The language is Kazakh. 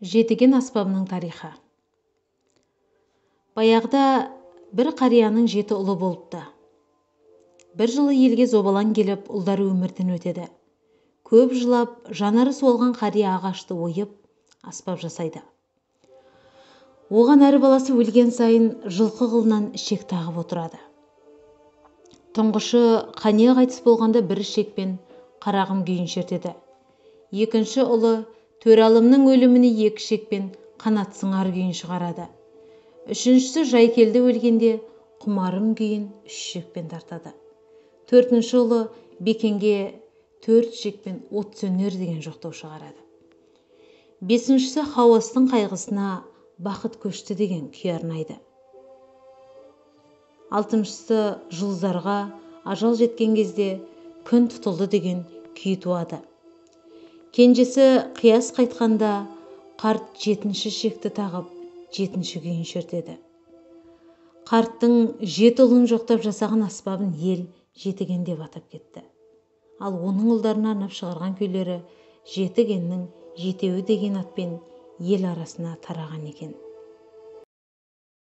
Жетіген аспабының тарихы. Баяғыда бір қарияның 7 ұлы болыпты. Бір жылы елге зобалаң келіп, ұлдары өмірден өтеді. Көп жылап, жанары солған қария ағашты ойып, аспап жасайды. Оған әрі баласы өлген сайын жылқы қылынан ішек тағып отырады. Тұңғышы қания қайтыс болғанда бір ішекпен қарағым күйін шертеді. Екінші ұлы Төралымның өліміне 2 ішекпен қанат сыңар күйін шығарады. Үшіншісі Жайкелді өлгенде құмарым күйін 3 ішекпен тартады. Төртінші ұлы Бекенге 4 ішекпен от сөнер деген жоқтау шығарады. Бесіншісі Хауастың қайғысына бақыт көшті деген күй арнайды. Алтыншысы Жұлдыздарға ажал жеткен кезде күн тұтылды деген күй туады. Кенжесі қияс қайтқанда қарт 7-ші ішекті тағып 7-ші күйін шертеді. Қарттың 7 ұлын жоқтап жасаған аспабын ел Жетіген деп атап кетті. Ал оның ұлдарына арнап шығарған күйлері Жетігеннің 7-еуі деген атпен ел арасына тараған екен.